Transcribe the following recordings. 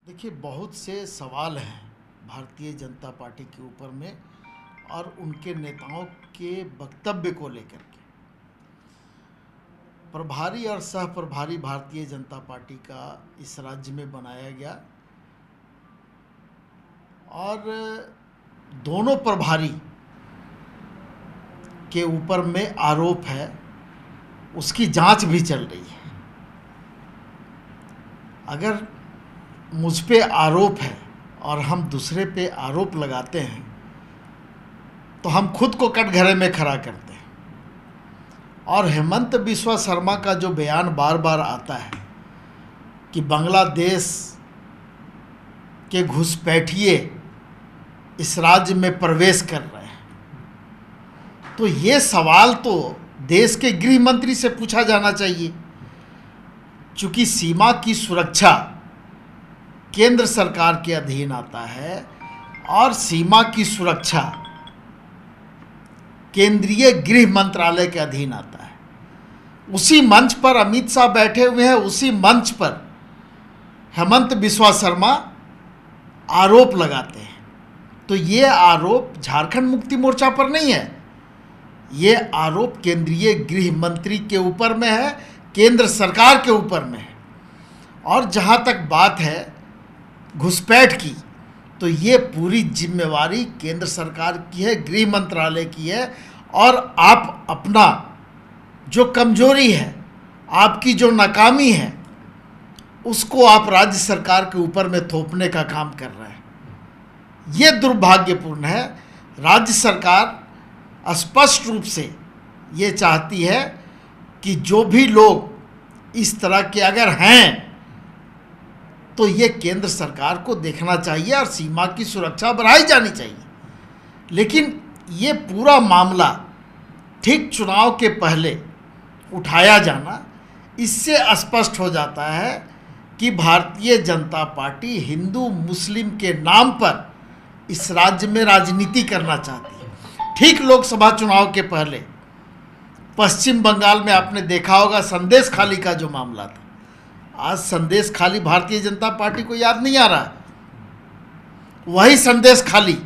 देखिए, बहुत से सवाल हैं भारतीय जनता पार्टी के ऊपर में और उनके नेताओं के वक्तव्य को लेकर के। प्रभारी और सह प्रभारी भारतीय जनता पार्टी का इस राज्य में बनाया गया और दोनों प्रभारी के ऊपर में आरोप है, उसकी जांच भी चल रही है। अगर मुझ पे आरोप है और हम दूसरे पे आरोप लगाते हैं तो हम खुद को कटघरे में खड़ा करते हैं। और हेमंत बिस्वा शर्मा का जो बयान बार बार आता है कि बांग्लादेश के घुसपैठिए इस राज्य में प्रवेश कर रहे हैं, तो ये सवाल तो देश के गृह मंत्री से पूछा जाना चाहिए। चूँकि सीमा की सुरक्षा केंद्र सरकार के अधीन आता है और सीमा की सुरक्षा केंद्रीय गृह मंत्रालय के अधीन आता है। उसी मंच पर अमित शाह बैठे हुए हैं, उसी मंच पर हेमंत बिस्वा शर्मा आरोप लगाते हैं। तो ये आरोप झारखंड मुक्ति मोर्चा पर नहीं है, ये आरोप केंद्रीय गृह मंत्री के ऊपर में है, केंद्र सरकार के ऊपर में है। और जहाँ तक बात है घुसपैठ की, तो ये पूरी जिम्मेवारी केंद्र सरकार की है, गृह मंत्रालय की है। और आप अपना जो कमजोरी है, आपकी जो नाकामी है, उसको आप राज्य सरकार के ऊपर में थोपने का काम कर रहे हैं। ये दुर्भाग्यपूर्ण है। राज्य सरकार स्पष्ट रूप से ये चाहती है कि जो भी लोग इस तरह के अगर हैं तो ये केंद्र सरकार को देखना चाहिए और सीमा की सुरक्षा बढ़ाई जानी चाहिए। लेकिन ये पूरा मामला ठीक चुनाव के पहले उठाया जाना, इससे स्पष्ट हो जाता है कि भारतीय जनता पार्टी हिंदू मुस्लिम के नाम पर इस राज्य में राजनीति करना चाहती है। ठीक लोकसभा चुनाव के पहले पश्चिम बंगाल में आपने देखा होगा संदेश खाली का जो मामला था। आज संदेश खाली भारतीय जनता पार्टी को याद नहीं आ रहा। वही संदेश खाली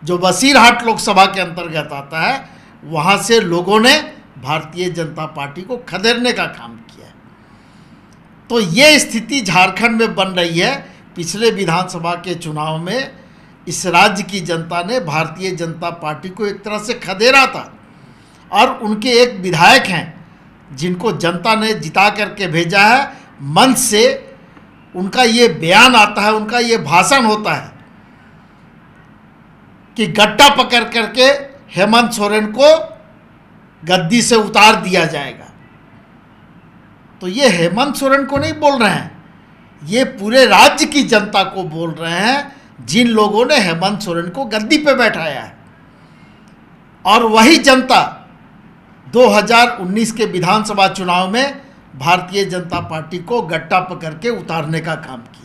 जो बसीरहाट लोकसभा के अंतर्गत आता है, वहाँ से लोगों ने भारतीय जनता पार्टी को खदेड़ने का काम किया है। तो ये स्थिति झारखंड में बन रही है। पिछले विधानसभा के चुनाव में इस राज्य की जनता ने भारतीय जनता पार्टी को एक तरह से खदेड़ा था और उनके एक विधायक हैं जिनको जनता ने जिता करके भेजा है। मंच से उनका ये बयान आता है, उनका ये भाषण होता है कि गट्टा पकड़ करके हेमंत सोरेन को गद्दी से उतार दिया जाएगा। तो ये हेमंत सोरेन को नहीं बोल रहे हैं, ये पूरे राज्य की जनता को बोल रहे हैं जिन लोगों ने हेमंत सोरेन को गद्दी पे बैठाया है। और वही जनता 2019 के विधानसभा चुनाव में भारतीय जनता पार्टी को गट्टा पकड़ के उतारने का काम किया।